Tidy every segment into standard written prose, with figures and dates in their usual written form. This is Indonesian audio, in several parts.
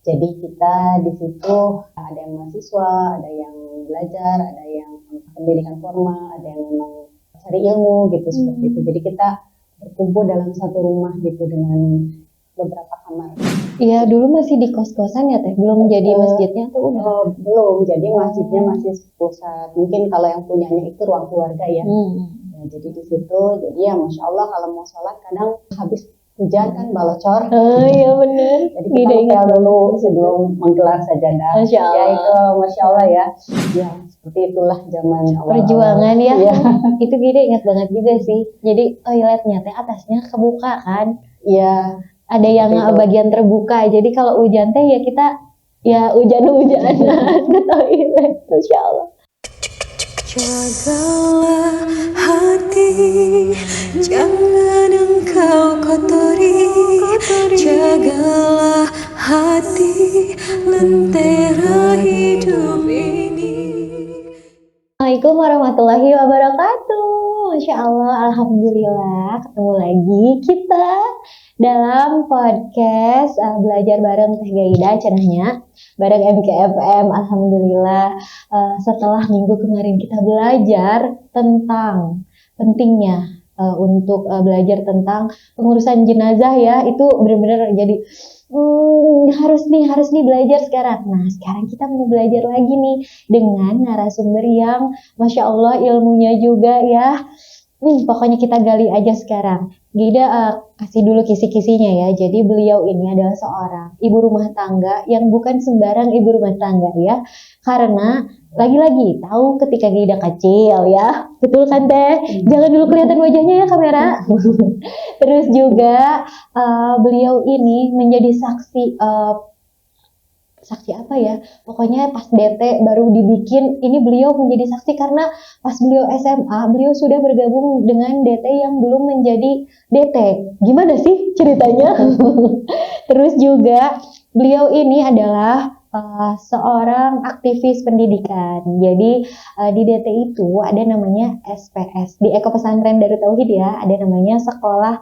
Jadi kita di situ ada yang mahasiswa, ada yang belajar, ada yang pendidikan formal, ada yang memang cari ilmu gitu seperti itu. Jadi kita berkumpul dalam satu rumah gitu dengan beberapa kamar. Iya, dulu masih di kos-kosan ya Teh, belum jadi masjidnya tuh udah. Belum, jadi masjidnya masih pusat. Mungkin kalau yang punyanya itu ruang keluarga ya. Ya, jadi di situ, jadi ya Masya Allah kalau mau sholat kadang habis hujan kan balocor. Oh iya benar. Jadi kita ngepel dulu sebelum menggelar sajadah. Masya Allah. Ya itu Masya Allah ya. Ya seperti itulah zaman awal. Perjuangan ya. Ya. Itu Gida ingat banget juga sih. Jadi toiletnya Teh atasnya kebuka kan. Iya. Ada yang bagian terbuka. Jadi kalau hujan Teh ya kita ya hujan-hujanan ke toilet. Masya Allah. Jagalah hati, jangan engkau kotori. Jagalah hati, lentera hidup ini. Assalamualaikum warahmatullahi wabarakatuh. Masya Allah, alhamdulillah ketemu lagi kita dalam podcast belajar bareng Teh Gaida cenahnya bareng MKFM. Alhamdulillah setelah minggu kemarin kita belajar tentang pentingnya untuk belajar tentang pengurusan jenazah ya, itu benar-benar jadi harus nih belajar sekarang. Nah sekarang kita mau belajar lagi nih dengan narasumber yang Masya Allah ilmunya juga ya. Pokoknya kita gali aja sekarang. Gida kasih dulu kisi-kisinya ya. Jadi beliau ini adalah seorang ibu rumah tangga yang bukan sembarang ibu rumah tangga ya. Karena lagi-lagi tahu ketika Gida kecil ya. Betul kan Teh? Jangan dulu kelihatan wajahnya ya kamera. Terus juga beliau ini menjadi saksi saksi apa ya, pokoknya pas DT baru dibikin, ini beliau menjadi saksi karena pas beliau SMA, beliau sudah bergabung dengan DT yang belum menjadi DT. Gimana sih ceritanya? Terus juga beliau ini adalah seorang aktivis pendidikan. Jadi di DT itu ada namanya SPS, di Eko Pesantren Darut Tauhid ya, ada namanya sekolah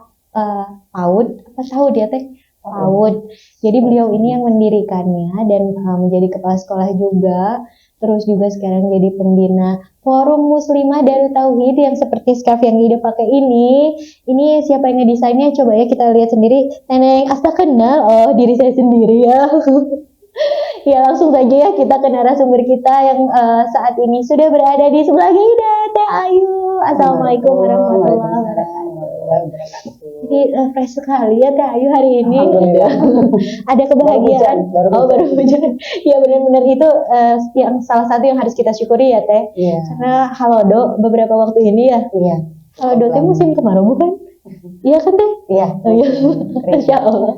PAUD, apa PAUD ya Teh? PAUD. Jadi beliau ini yang mendirikannya dan menjadi kepala sekolah juga. Terus juga sekarang jadi pembina Forum Muslimah Darut Tauhid yang seperti scarf yang Gida pakai ini. Ini siapa yang ngedesainnya? Coba ya kita lihat sendiri. Neneng Asta kenal, oh diri saya sendiri ya. Ya langsung saja ya kita ke narasumber kita yang saat ini sudah berada di sebelah Gida, Teh Ayu. Assalamualaikum warahmatullahi wabarakatuh. Jadi fresh sekali ya Teh Ayu hari ini. Ada kebahagiaan. Baru hujan. Ya benar-benar itu yang salah satu yang harus kita syukuri ya Teh. Iya. Karena halodo beberapa waktu ini ya. Iya. Halodo teh musim kemarau bukan? Iya kan Teh? Iya. Oh iya. Masya Allah.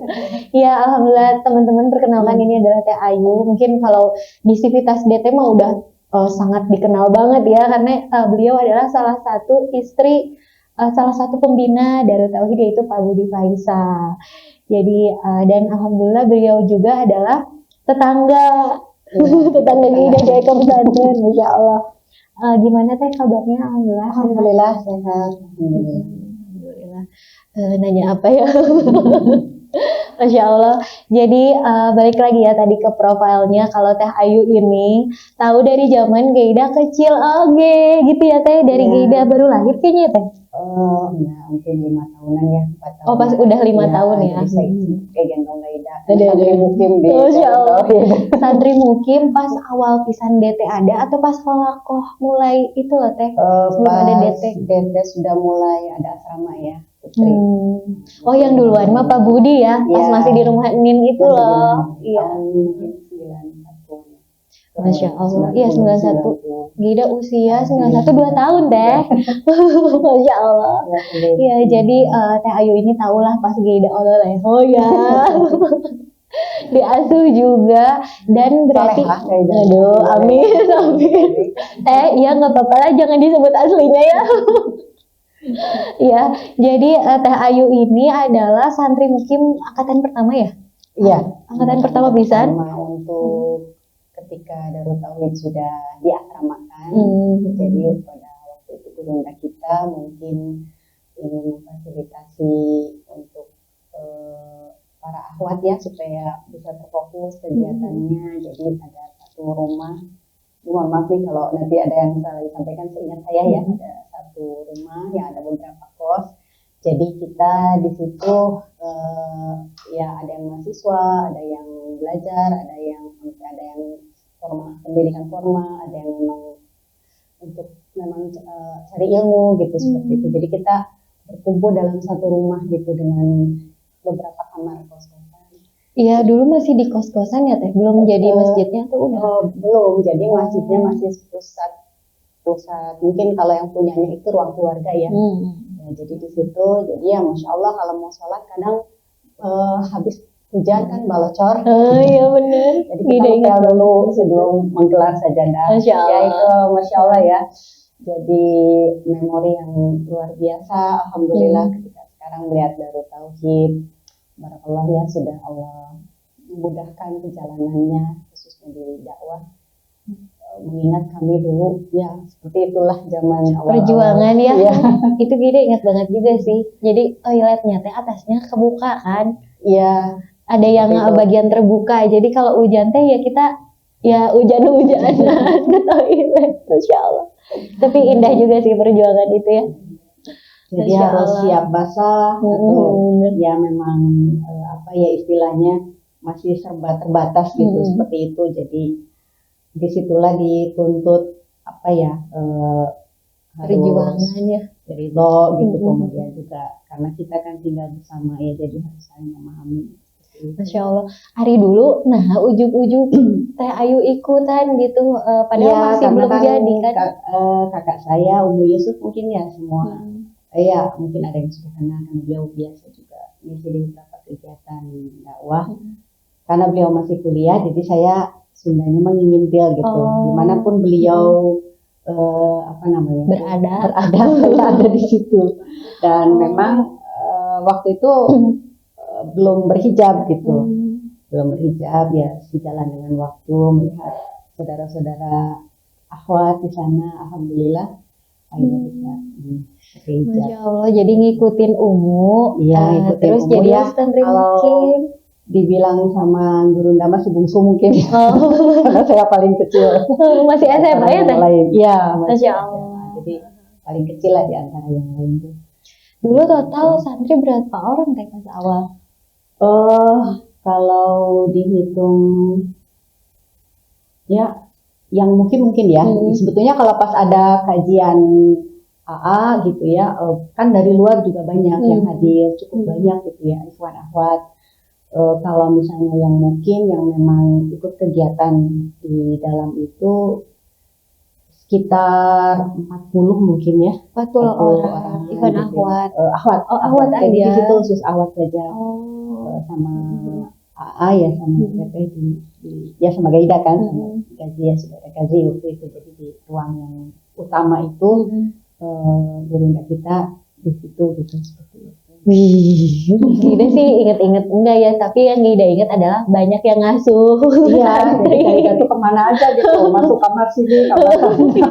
Ya alhamdulillah teman-teman, perkenalkan ini adalah Teh Ayu. Mungkin kalau di Sivitas DT mah udah sangat dikenal banget ya, karena beliau adalah salah satu istri salah satu pembina Darut Tauhid yaitu Pak Budi Faisal. Jadi dan alhamdulillah beliau juga adalah tetangga Gida di Eko Pesantren. Masya Allah. Gimana Teh kabarnya? Alhamdulillah. Alhamdulillah sehat. Alhamdulillah. Nanya apa ya? Masya Allah. Jadi balik lagi ya tadi ke profilnya. Kalau Teh Ayu ini tahu dari zaman Gaida kecil, oke gitu ya Teh. Dari Gaida baru lahir kayaknya Teh. Enggak, mungkin 5 tahunan ya, 4 tahun. Oh pas udah 5 tahun ya. Jadi saya kayak gendong Gaida. Santri mukim di. Masya Allah. Santri mukim pas awal pisan DT ada atau pas halakoh mulai itu loh Teh? Sebelum ada DT. DT sudah mulai ada asrama ya. Putri. Oh yang duluan mah Pak Budi ya, pas masih di rumah Nin itu loh. Iya. Masya Allah. Iya 91. Gida usia 91 2 tahun Teh. Masya Allah. Iya jadi Teh Ayu ini tahulah pas Gida oleho ya. Diasuh juga dan berarti aduh amin amin. Ya nggak apa-apa lah, jangan disebut aslinya ya. Ya, jadi Teh Ayu ini adalah santri mukim angkatan pertama ya? Iya. Angkatan pertama pisan. Untuk ketika Darut Tauhid sudah diasramakan, jadi pada waktu itu gurunda kita mungkin ingin memfasilitasi untuk para akhwat ya supaya bisa terfokus kegiatannya. Jadi ada satu rumah. Mohon maaf nih kalau nanti ada yang salah disampaikan, seingat saya ya ada satu rumah yang ada beberapa kos. Jadi kita di situ ya ada yang mahasiswa, ada yang belajar, ada yang pendidikan formal, ada yang memang untuk memang cari ilmu gitu seperti itu. Jadi kita berkumpul dalam satu rumah gitu dengan beberapa kamar kos-kosan. Iya, dulu masih di kos-kosan ya Teh, belum jadi masjidnya tuh udah. Belum, jadi masjidnya masih pusat. Mungkin kalau yang punyanya itu ruang keluarga ya. Ya jadi di situ, jadi ya masya Allah kalau mau sholat kadang habis hujan kan balocor. Oh iya bener. Jadi kita ngepel dulu sebelum menggelar sajadah. Masya Allah. Ya itu masya Allah ya. Jadi memori yang luar biasa. Alhamdulillah ketika sekarang melihat Darut Tauhid, barakallah ya sudah Allah memudahkan perjalanannya khususnya di dakwah. Mengingat kami dulu ya seperti itulah zaman awal Perjuangan ya. Iya. Itu Gide ingat banget juga sih. Jadi toiletnya Teh atasnya kebuka kan. Iya. Ada yang Betul. bagian terbuka. Jadi kalau hujan Teh ya kita ya hujan-hujanan ke toilet. Masya Allah. Tapi indah juga sih perjuangan itu ya. Jadi Masya harus Allah. siap basah atau bener. ya memang apa ya istilahnya masih serba terbatas gitu seperti itu. Jadi disitulah dituntut apa ya Perjuangan ya. ridho gitu. Kemudian juga karena kita kan tinggal bersama ya, jadi harus saling memahami. Masya Allah. Hari dulu, nah ujuk-ujuk Teh Ayu ikutan gitu, padahal masih karena belum jadi kan. Kakak saya Umu Yusuf mungkin ya semua. Ya mungkin ada yang sudah kenal kan, beliau biasa juga ngisi di beberapa kegiatan dakwah. Karena beliau masih kuliah, jadi saya Sundanya mengingintil gitu. Dimanapun beliau berada saya ada di situ. Dan memang waktu itu belum berhijab gitu. Belum berhijab ya, sejalan dengan waktu melihat saudara-saudara akhwat di sana, alhamdulillah akhirnya bisa berhijab. Masya Allah, jadi ngikutin Umu, Iya, terus Umu jadi ya. santri Kalau mukim. dibilang sama Guru Ndama si bungsu mungkin, karena saya paling kecil. Masih SMA ya Teh? Iya, Masya Allah. Jadi paling kecil lah di antara yang lain tuh. Dulu total santri berapa orang Teh pas awal? Kalau dihitung ya yang mungkin ya sebetulnya kalau pas ada kajian AA gitu ya kan dari luar juga banyak yang hadir, cukup banyak gitu ya ikhwan akhwat. Kalau misalnya yang mungkin yang memang ikut kegiatan di dalam itu sekitar 40 mungkin ya. 40 orang. Ikhwan gitu. akhwat. Akhwat aja. Jadi di situ khusus akhwat saja. Sama AA ya sama teteh ya sama Gaida kan sama Gazi ya sudah ada Gazi waktu itu. Jadi di ruang yang utama itu gurunda kita di situ gitu seperti itu. Wih, Gida sih inget-inget enggak ya, tapi yang Gida inget adalah banyak yang ngasuh. Iya, jadi Gaida tuh kemana aja gitu, masuk kamar sini, kamar sini.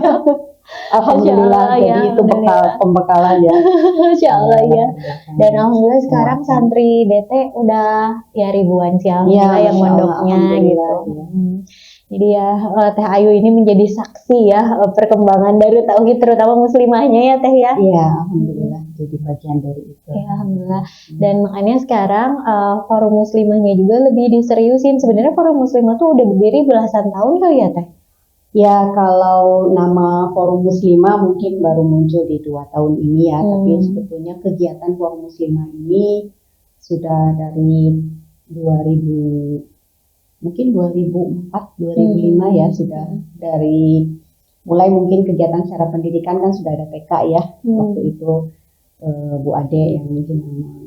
Alhamdulillah, jadi itu pembekalan ya. Masya Allah ya. Dan alhamdulillah sekarang santri DT udah ya ribuan sih alhamdulillah yang mondoknya gitu. Ya. Jadi ya Teh Ayu ini menjadi saksi ya perkembangan Darut Tauhid terutama muslimahnya ya Teh ya. Iya, alhamdulillah jadi bagian dari itu. Ya alhamdulillah. Dan makanya sekarang forum muslimahnya juga lebih diseriusin. Sebenarnya forum muslimah tuh udah berdiri belasan tahun kali ya Teh. Ya kalau nama forum muslimah mungkin baru muncul di 2 tahun ini ya, tapi sebetulnya kegiatan forum muslimah ini sudah dari 2004, 2005 ya sudah dari mulai mungkin kegiatan secara pendidikan kan sudah ada TK ya waktu itu Bu Ade yang mungkin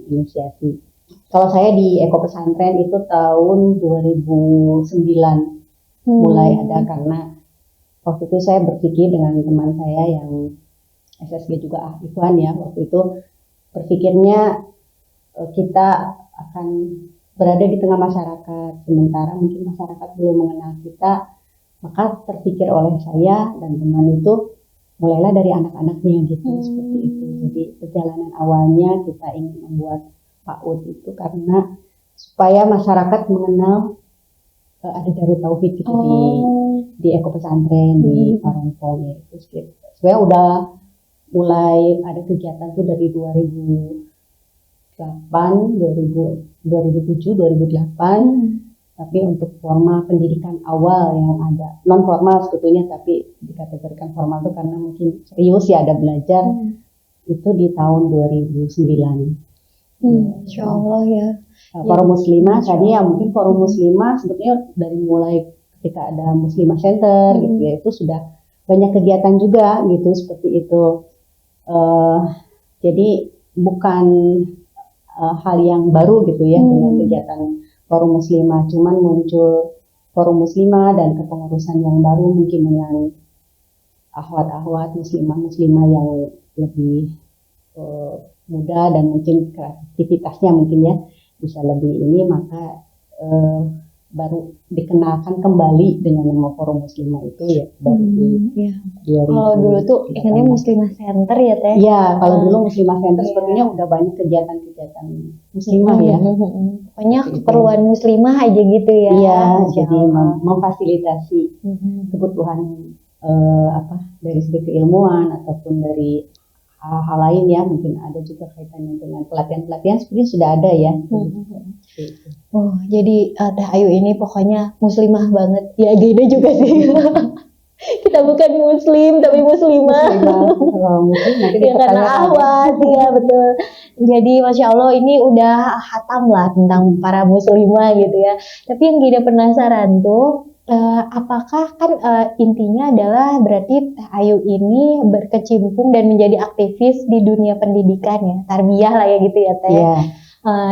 inisiasi. Kalau saya di Eko Pesantren itu tahun 2009 mulai ada karena waktu itu saya berpikir dengan teman saya yang SSG juga Ikhwan ya, waktu itu berpikirnya kita akan berada di tengah masyarakat, sementara mungkin masyarakat belum mengenal kita, maka terpikir oleh saya dan teman itu mulailah dari anak-anaknya gitu, seperti itu. Jadi perjalanan awalnya kita ingin membuat PAUD itu karena supaya masyarakat mengenal ada Darut Tauhid gitu di Eko Pesantren di Parongpong ya. Terus sebenarnya udah mulai ada kegiatan tuh dari 2007, 2008. Tapi untuk formal pendidikan awal yang ada non formal sebetulnya, tapi dikategorikan formal tuh karena mungkin serius ya ada belajar itu di tahun 2009. Insya Allah ya. Forum Muslimah tadi ya, mungkin Forum Muslimah sebetulnya dari mulai ketika ada Muslimah Center gitu ya, itu sudah banyak kegiatan juga gitu seperti itu. Jadi bukan hal yang baru gitu ya dengan kegiatan Forum Muslimah, cuman muncul Forum Muslimah dan kepengurusan yang baru mungkin dengan akhwat-akhwat muslimah yang lebih muda dan mungkin kreativitasnya mungkin ya bisa lebih ini, maka baru dikenalkan kembali dengan nama Forum Muslimah itu ya baru di 2000. Kalau dulu tuh ingatnya Muslimah Center ya Teh? Iya, kalau dulu Muslimah Center sebetulnya udah banyak kegiatan-kegiatan muslimah ya. Pokoknya keperluan muslimah aja gitu ya. Iya, jadi memfasilitasi kebutuhan dari segi keilmuan ataupun dari hal-hal lain ya, mungkin ada juga kaitannya dengan pelatihan-pelatihan sebenarnya sudah ada ya. Oh, jadi Teh Ayu ini pokoknya muslimah banget. Ya Gina juga sih. Kita bukan muslim tapi muslimah. Muslim nanti ya karena ahwat, ya betul. Jadi Masya Allah ini udah hatam lah tentang para muslimah gitu ya. Tapi yang Gina penasaran tuh, apakah kan intinya adalah berarti Teh Ayu ini berkecimpung dan menjadi aktivis di dunia pendidikan ya, tarbiyah lah ya gitu ya Teh. Yeah.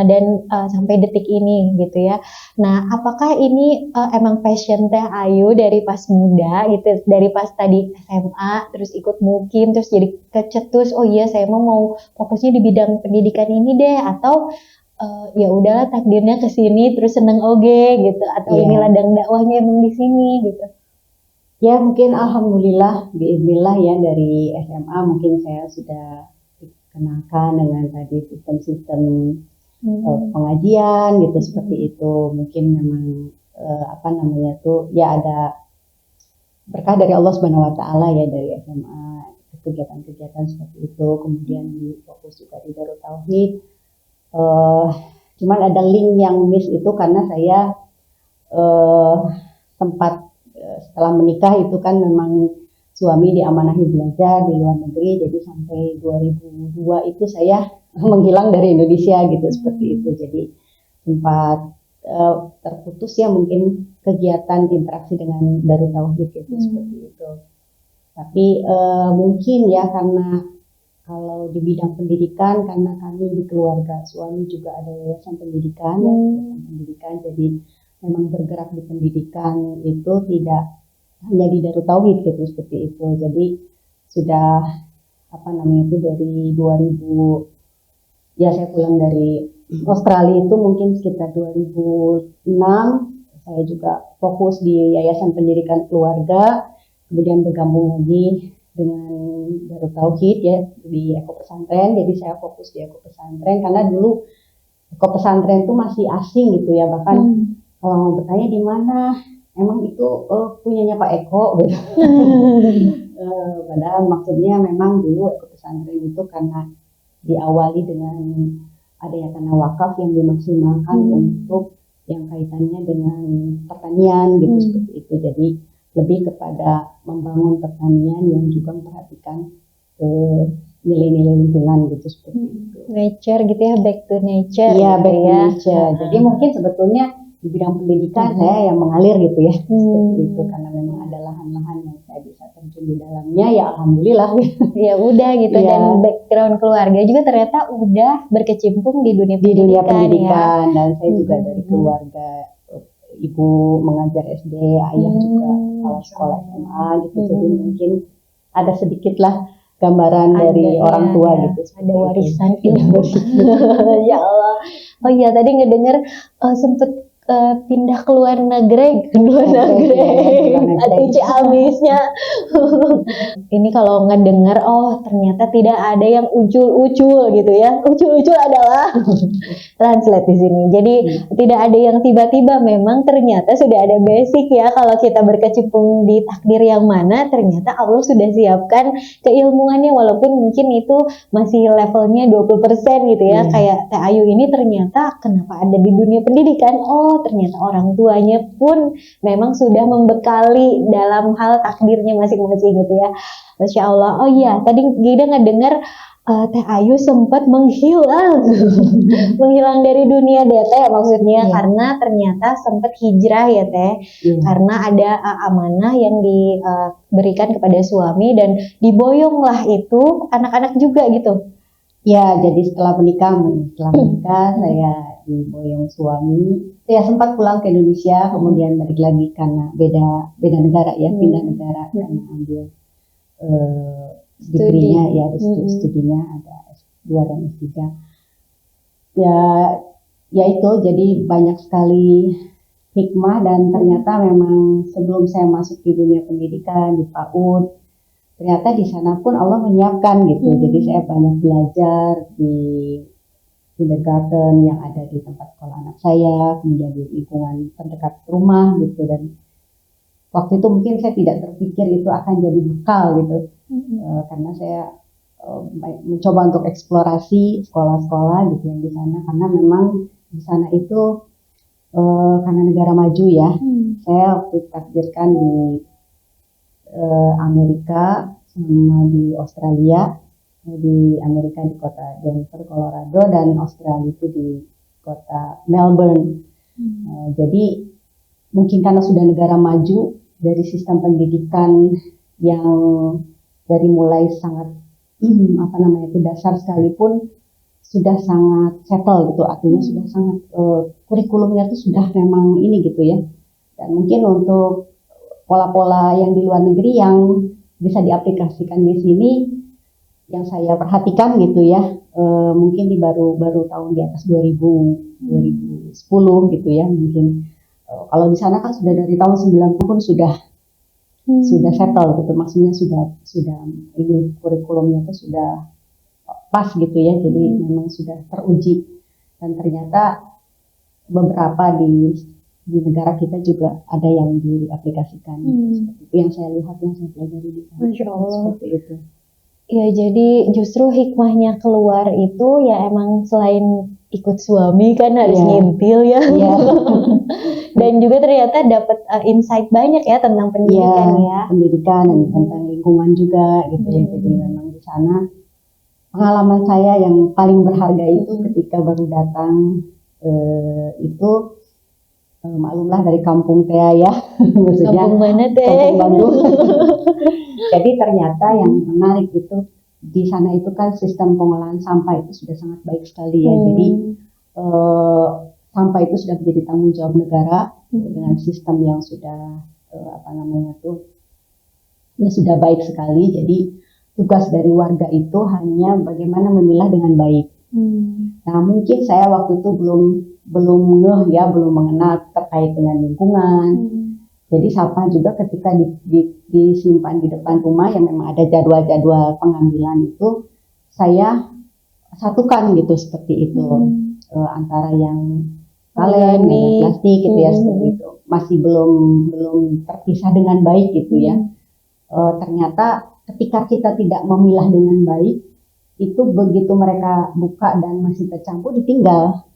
Dan sampai detik ini gitu ya. Nah, apakah ini emang passion Teh Ayu dari pas muda gitu, dari pas tadi SMA terus ikut mukim terus jadi kecetus, oh iya saya mau fokusnya di bidang pendidikan ini deh, atau ya udahlah takdirnya ke sini terus seneng oge gitu, atau ini ladang dakwahnya emang di sini gitu. Ya mungkin alhamdulillah biiznillah ya dari SMA mungkin saya sudah dikenalkan dengan tadi sistem-sistem pengajian gitu seperti itu. Mungkin memang ya ada berkah dari Allah Subhanahu wa taala ya dari SMA kegiatan-kegiatan seperti itu. Kemudian fokus juga di Darut Tauhid. Cuman ada link yang miss itu karena saya sempat setelah menikah itu kan memang suami diamanahi belajar di luar negeri, jadi sampai 2002 itu saya menghilang dari Indonesia gitu seperti itu. Jadi sempat terputus ya mungkin kegiatan interaksi dengan Darut Tauhid gitu seperti itu. Tapi mungkin ya karena kalau di bidang pendidikan, karena kami di keluarga suami juga ada yayasan pendidikan, jadi memang bergerak di pendidikan itu tidak hanya di Darut Tauhid gitu seperti itu. Jadi sudah dari 2000 ya saya pulang dari Australia itu mungkin sekitar 2006 saya juga fokus di Yayasan Pendidikan Keluarga, kemudian bergabung lagi dengan Darut Tauhid ya di Eko Pesantren. Jadi saya fokus di Eko Pesantren karena dulu Eko Pesantren itu masih asing gitu ya, bahkan kalau mau bertanya di mana emang itu punyanya Pak Eko gitu. Padahal maksudnya memang dulu Eko Pesantren itu karena diawali dengan adanya tanah wakaf yang dimaksimalkan untuk yang kaitannya dengan pertanian gitu seperti itu. Jadi lebih kepada membangun pertanian yang juga memperhatikan nilai-nilai lingkungan gitu seperti itu. Nature gitu ya, back to nature. Iya, gitu back to ya. nature. Jadi mungkin sebetulnya di bidang pendidikan saya yang mengalir gitu ya seperti itu, karena memang ada lahan-lahan yang saya bisa terjun di dalamnya ya alhamdulillah. Ya udah gitu dan background keluarga juga ternyata udah berkecimpung di dunia pendidikan ya. Dan saya juga dari keluarga ibu mengajar SD, ayah juga kepala sekolah SMA gitu. Jadi mungkin ada sedikit lah gambaran dari orang tua gitu. Ada warisan ilmu. Ya Allah. Oh iya tadi ngedenger sempet pindah ke luar negeri, atau Ciamisnya. Ini kalau ngedenger, oh ternyata tidak ada yang ucul-ucul gitu ya. Ucul-ucul adalah translate di sini. Jadi tidak ada yang tiba-tiba, memang ternyata sudah ada basic ya. Kalau kita berkecimpung di takdir yang mana, ternyata Allah sudah siapkan keilmuannya, walaupun mungkin itu masih levelnya 20% gitu ya. Kayak Teh Ayu ini ternyata kenapa ada di dunia pendidikan? Oh, ternyata orang tuanya pun memang sudah membekali dalam hal takdirnya masing-masing gitu ya. Masya Allah. Oh iya, tadi Gida ngedengar Teh Ayu sempat menghilang menghilang dari dunia DT maksudnya, karena ternyata sempat hijrah ya Teh, karena ada amanah yang diberikan kepada suami dan diboyonglah itu anak-anak juga gitu. Ya, jadi setelah menikah saya diboyong suami. Saya sempat pulang ke Indonesia, kemudian balik lagi karena beda negara ya, pindah negara karena ambil degree-nya ya, studinya ada S2 dan S3. Ya itu jadi banyak sekali hikmah, dan ternyata memang sebelum saya masuk di dunia pendidikan di PAUD, ternyata di sana pun Allah menyiapkan gitu. Jadi saya banyak belajar di kindergarten yang ada di tempat sekolah anak saya, kemudian di lingkungan terdekat rumah gitu, dan waktu itu mungkin saya tidak terpikir itu akan jadi bekal gitu. Karena saya mencoba untuk eksplorasi sekolah-sekolah gitu yang di sana, karena memang di sana itu karena negara maju ya. Saya waktu ditakdirkan di Amerika sama di Australia. Di Amerika di kota Denver, Colorado, dan Australia itu di kota Melbourne. Jadi mungkin karena sudah negara maju, dari sistem pendidikan yang dari mulai sangat dasar sekalipun sudah sangat settle gitu, artinya sudah sangat kurikulumnya itu sudah memang ini gitu ya. Dan mungkin untuk pola-pola yang di luar negeri yang bisa diaplikasikan di sini, yang saya perhatikan gitu ya, mungkin di baru tahun di atas 2010 gitu ya, mungkin kalau di sana kan sudah dari tahun 90 pun sudah settle gitu, maksudnya sudah ini kurikulumnya itu sudah pas gitu ya, jadi memang sudah teruji, dan ternyata beberapa di negara kita juga ada yang diaplikasikan. Seperti itu yang saya lihat, yang saya pelajari di sana. Masya Allah. Seperti itu. Ya, jadi justru hikmahnya keluar itu ya emang selain ikut suami kan harus ngintil ya. Dan juga ternyata dapat insight banyak ya tentang pendidikan ya. Pendidikan dan tentang lingkungan juga gitu ya. Jadi memang di sana pengalaman saya yang paling berharga itu ketika baru datang itu maklumlah dari kampung Teh ya. Maksudnya kampung mana Teh? Kampung Bandung. Jadi ternyata yang menarik itu di sana itu kan sistem pengolahan sampah itu sudah sangat baik sekali ya. Jadi sampah itu sudah menjadi tanggung jawab negara dengan sistem yang sudah sudah baik sekali. Jadi tugas dari warga itu hanya bagaimana memilah dengan baik. Nah mungkin saya waktu itu belum mengenal terkait dengan lingkungan. Jadi sampah juga ketika disimpan di depan rumah yang memang ada jadwal-jadwal pengambilan itu, saya satukan gitu seperti itu, antara yang kaleng dan plastik gitu ya, seperti itu. Masih belum terpisah dengan baik gitu ya. Ternyata ketika kita tidak memilah dengan baik, itu begitu mereka buka dan masih tercampur ditinggal.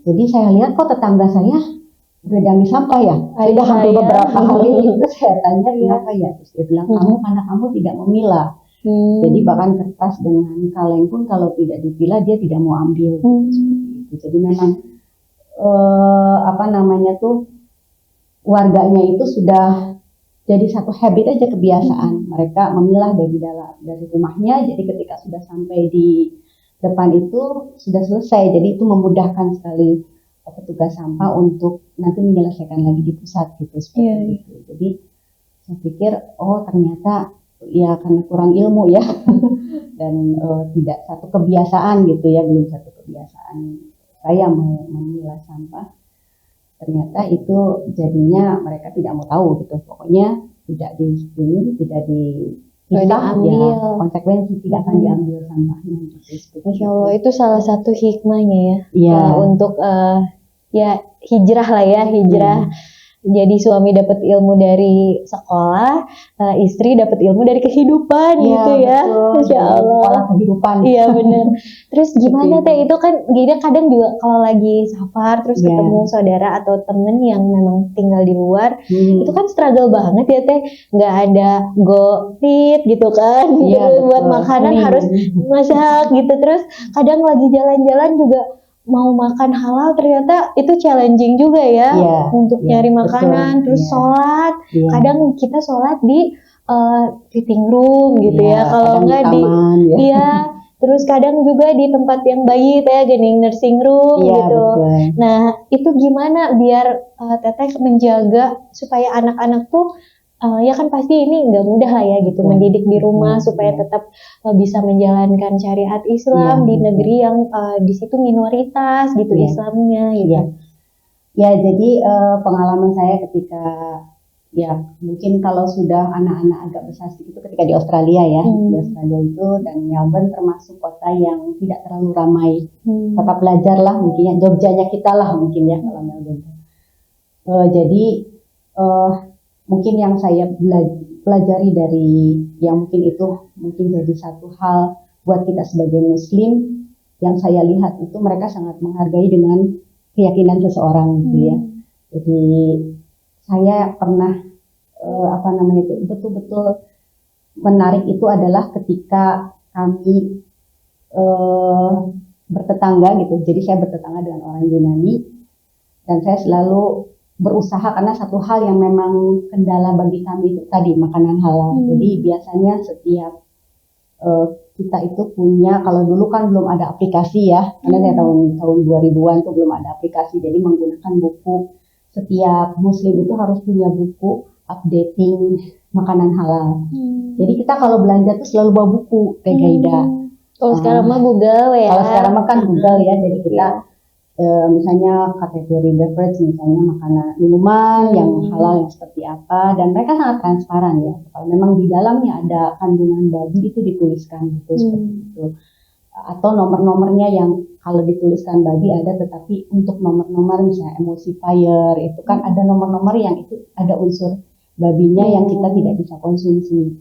Jadi saya lihat kok tetangga saya udah diambil sampah ya. Sudah hampir beberapa hari itu saya tanya kenapa ya. Terus dia bilang karena kamu tidak memilah. Jadi bahkan kertas dengan kaleng pun kalau tidak dipilah dia tidak mau ambil. Jadi memang warganya itu sudah jadi satu habit aja, kebiasaan. Mereka memilah dari rumahnya. Jadi ketika sudah sampai di depan itu sudah selesai. Jadi itu memudahkan sekali petugas sampah untuk nanti menyelesaikan lagi di pusat gitu seperti itu. Jadi saya pikir ternyata ya karena kurang ilmu ya dan tidak satu kebiasaan gitu ya, belum satu kebiasaan saya memilah sampah. ternyata itu jadinya mereka tidak mau tahu gitu. Pokoknya tidak tidak dipisah diambil. ya, konsekuensi tidak akan diambil sampahnya. Masya Allah, itu salah satu hikmahnya ya. Iya. Untuk ya hijrah lah ya, hijrah. Jadi suami dapat ilmu dari sekolah, istri dapat ilmu dari kehidupan gitu ya. Betul. Masya Allah. Sekolah kehidupan. Iya benar. Terus gimana Teh, itu kan gini kadang juga kalau lagi safar terus ketemu saudara atau temen yang memang tinggal di luar, itu kan struggle banget ya Teh, nggak ada GoFit gitu kan, buat makanan harus masak gitu. Terus kadang lagi jalan-jalan juga mau makan halal, ternyata itu challenging juga ya, untuk nyari makanan, terus sholat. Kadang kita sholat di fitting room gitu ya, kalau nggak di terus kadang juga di tempat yang bayi Teh, gening nursing room gitu. Betul. Nah itu gimana biar Teteh menjaga supaya anak-anak tuh ya kan pasti ini nggak mudah lah ya gitu, mendidik di rumah supaya tetap bisa menjalankan syariat Islam di negeri yang di situ minoritas gitu Islamnya gitu. Ya jadi pengalaman saya ketika ya mungkin kalau sudah anak-anak agak besar itu ketika di Australia ya, di Australia itu, dan Melbourne termasuk kota yang tidak terlalu ramai, kota pelajar lah mungkin ya, Jogjanya kita lah mungkin ya kalau Melbourne. Jadi mungkin yang saya pelajari dari yang mungkin itu mungkin jadi satu hal buat kita sebagai Muslim, yang saya lihat itu mereka sangat menghargai dengan keyakinan seseorang gitu ya. Jadi saya pernah betul-betul menarik itu adalah ketika kami bertetangga gitu. Jadi saya bertetangga dengan orang Yunani dan saya selalu berusaha, karena satu hal yang memang kendala bagi kami itu tadi makanan halal. Jadi biasanya setiap kita itu punya, kalau dulu kan belum ada aplikasi ya, karena saya tahun 2000-an tuh belum ada aplikasi, jadi menggunakan buku. Setiap Muslim itu harus punya buku updating makanan halal. Jadi kita kalau belanja tuh selalu bawa buku kayak Gaida. Kalau sekarang mah Google ya. Kalau sekarang mah kan Google ya, jadi kita misalnya kategori beverage, misalnya makanan minuman yang halal yang seperti apa, dan mereka sangat transparan ya. Kalau memang di dalamnya ada kandungan babi itu dituliskan gitu seperti itu. Atau nomor-nomornya yang kalau dituliskan babi ada, tetapi untuk nomor-nomor misalnya emulsifier itu kan ada nomor-nomor yang itu ada unsur babinya yang kita tidak bisa konsumsi.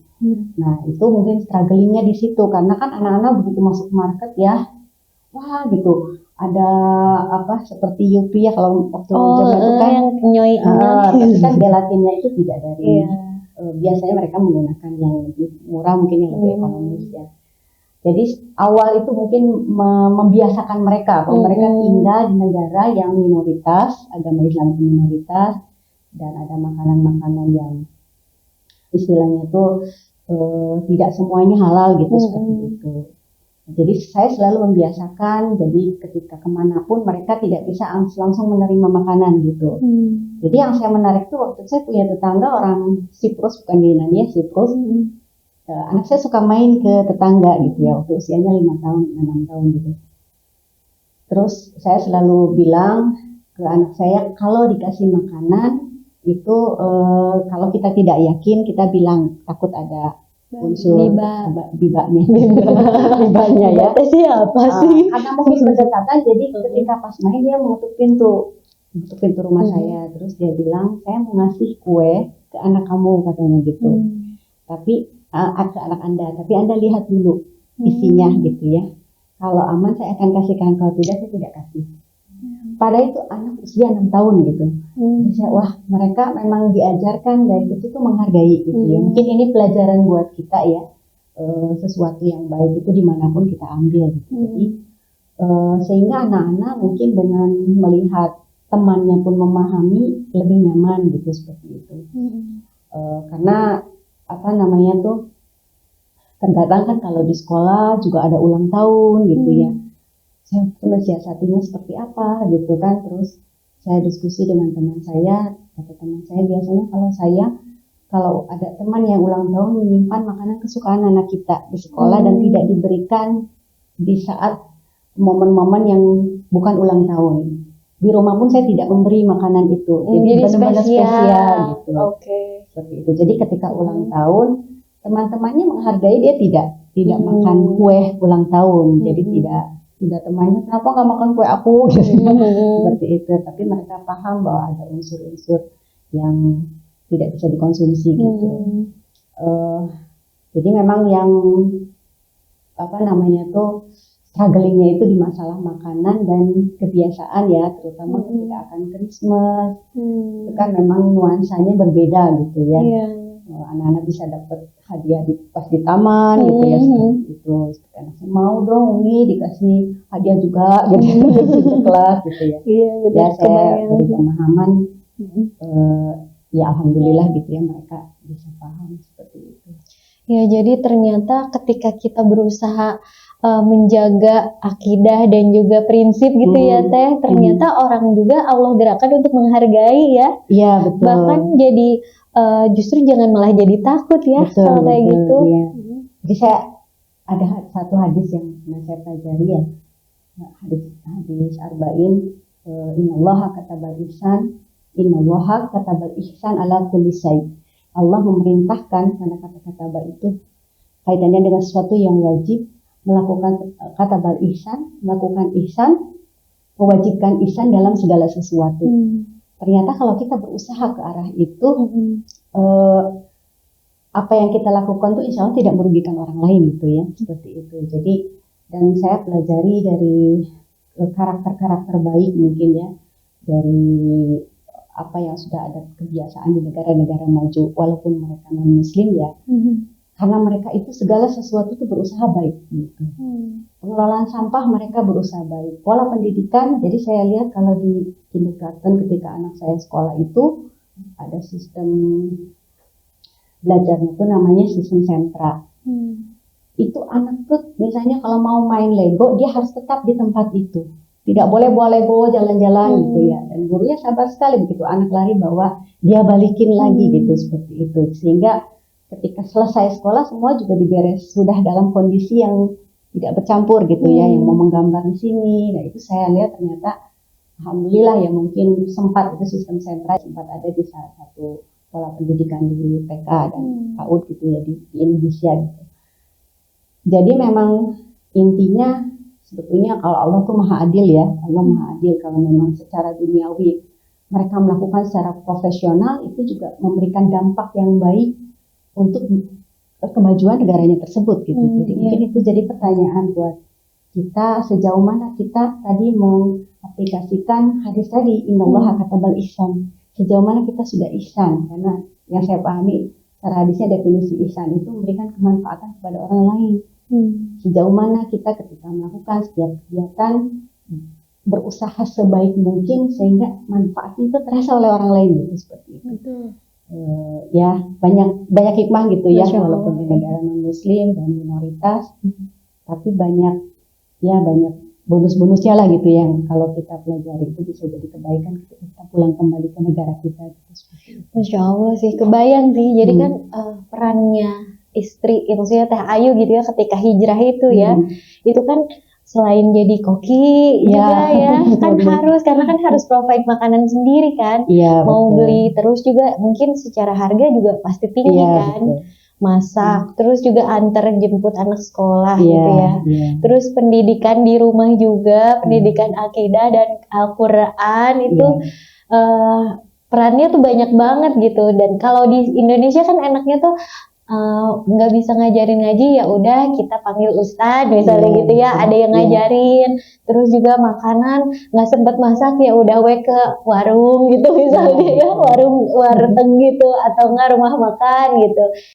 Nah itu mungkin strugglingnya di situ, karena kan anak-anak begitu masuk market ya, wah gitu. Ada apa seperti Yupi ya kalau waktu itu kan yang nyoy tapi kan gelatinnya itu tidak dari biasanya mereka menggunakan yang lebih murah, mungkin yang lebih ekonomis ya. Jadi awal itu mungkin membiasakan mereka kalau mereka tinggal di negara yang minoritas, agama Islam itu minoritas, dan ada makanan-makanan yang istilahnya itu tidak semuanya halal gitu seperti itu. Jadi saya selalu membiasakan, jadi ketika kemanapun mereka tidak bisa langsung menerima makanan gitu. Jadi yang saya menarik tuh waktu saya punya tetangga orang Siprus, bukan Yunani ya, Siprus. Anak saya suka main ke tetangga gitu ya, waktu usianya 5 tahun, 6 tahun gitu. Terus saya selalu bilang ke anak saya, kalau dikasih makanan itu kalau kita tidak yakin, kita bilang takut ada unsur bibanya ya. Siapa sih? Karena mungkin berdekatan, jadi ketika pas main dia mengetuk pintu rumah saya, terus dia bilang saya mau ngasih kue ke anak kamu katanya gitu. Tapi ke anak Anda, tapi Anda lihat dulu isinya gitu ya. Kalau aman saya akan kasihkan, kalau tidak saya tidak kasih. Padahal itu anak usia 6 tahun gitu. Jadi saya, wah mereka memang diajarkan dari kecil tuh menghargai gitu ya. Mungkin ini pelajaran buat kita ya, sesuatu yang baik itu dimanapun kita ambil gitu. Jadi sehingga anak-anak mungkin dengan melihat temannya pun memahami lebih nyaman gitu seperti itu. Karena apa namanya tuh, kadang kan kalau di sekolah juga ada ulang tahun gitu ya. Saya mensiasatinya seperti apa gitu kan. Terus saya diskusi dengan teman saya, kata teman saya biasanya kalau ada teman yang ulang tahun menyimpan makanan kesukaan anak kita di sekolah dan tidak diberikan di saat momen-momen yang bukan ulang tahun. di rumah pun saya tidak memberi makanan itu. Jadi Jadi benar-benar spesial gitu. Oke. Seperti itu. Jadi ketika ulang tahun, teman-temannya menghargai, dia tidak makan kue ulang tahun. Jadi tidak temannya kenapa nggak makan kue aku gitu. Seperti itu. Tapi mereka paham bahwa ada unsur-unsur yang tidak bisa dikonsumsi gitu. Jadi memang yang strugglingnya itu di masalah makanan dan kebiasaan ya, terutama ketika akan Christmas. Itu kan memang nuansanya berbeda gitu ya. Anak-anak bisa dapat hadiah pas di taman gitu ya, seperti itu. Anak saya mau dong Umi dikasih hadiah juga gitu di kelas gitu ya. Ya saya beri pemahaman, ya alhamdulillah gitu ya, mereka bisa paham seperti itu. Ya, jadi ternyata ketika kita berusaha menjaga akidah dan juga prinsip gitu ya Teh, ternyata orang juga Allah gerakan untuk menghargai ya. Iya betul. Bahkan jadi justru jangan malah jadi takut ya kalau kayak gitu. Iya. Jadi saya ada satu hadis yang pernah saya pelajari ya, hadis arba'in, innallaha katabal ihsan ala kulli syai. Allah memerintahkan, karena kata-kata itu kaitannya dengan sesuatu yang wajib, melakukan katabal ihsan, melakukan ihsan, mewajibkan ihsan dalam segala sesuatu. Ternyata kalau kita berusaha ke arah itu, apa yang kita lakukan tuh insya Allah tidak merugikan orang lain gitu ya, seperti itu. Jadi, dan saya pelajari dari karakter-karakter baik mungkin ya, dari apa yang sudah ada kebiasaan di negara-negara maju, walaupun mereka non-muslim ya, karena mereka itu segala sesuatu itu berusaha baik gitu. Pengelolaan sampah mereka berusaha baik. Pola pendidikan, jadi saya lihat kalau di kindergarten ketika anak saya sekolah itu ada sistem belajarnya itu namanya sistem sentra. Itu anak tuh misalnya kalau mau main Lego dia harus tetap di tempat itu. Tidak boleh bawa Lego jalan-jalan gitu ya. Dan gurunya sabar sekali begitu anak lari bawa dia balikin lagi gitu, seperti itu. Sehingga ketika selesai sekolah semua juga sudah dalam kondisi yang tidak bercampur gitu ya, yang mau menggambar di sini. Nah itu saya lihat ternyata alhamdulillah ya, mungkin sempat itu sistem sentra sempat ada di salah satu pola pendidikan di TK dan PAUD gitu ya di Indonesia gitu. Jadi memang intinya sebetulnya kalau Allah tuh maha adil ya, Allah maha adil. Kalau memang secara duniawi mereka melakukan secara profesional, itu juga memberikan dampak yang baik untuk kemajuan negaranya tersebut gitu. Jadi mungkin itu jadi pertanyaan buat kita, sejauh mana kita tadi mengaplikasikan hadis tadi, innallaha katabal ihsan. Sejauh mana kita sudah ihsan, karena yang saya pahami secara hadisnya definisi ihsan itu memberikan kemanfaatan kepada orang lain. Sejauh mana kita ketika melakukan setiap kegiatan berusaha sebaik mungkin sehingga manfaatnya itu terasa oleh orang lain gitu, seperti itu. Ya banyak hikmah gitu ya, walaupun di negara non muslim dan minoritas, tapi banyak bonus-bonusnya lah gitu yang kalau kita pelajari itu bisa jadi kebaikan ketika kita pulang kembali ke negara kita gitu. Masya Allah sih, kebayang sih. Jadi kan perannya istri, maksudnya Teh Ayu gitu ya ketika hijrah itu ya, itu kan selain jadi koki juga ya, kan karena kan harus provide makanan sendiri kan, mau beli terus juga mungkin secara harga juga pasti tinggi kan, masak, terus juga antar jemput anak sekolah gitu ya, terus pendidikan di rumah juga, pendidikan akidah dan Al-Quran itu perannya tuh banyak banget gitu. Dan kalau di Indonesia kan enaknya tuh nggak bisa ngajarin ngaji, ya udah kita panggil ustadz misalnya gitu ya, ada yang ngajarin. Terus juga makanan nggak sempat masak, ya udah ke warung gitu misalnya ya, warung gitu atau nggak rumah makan gitu.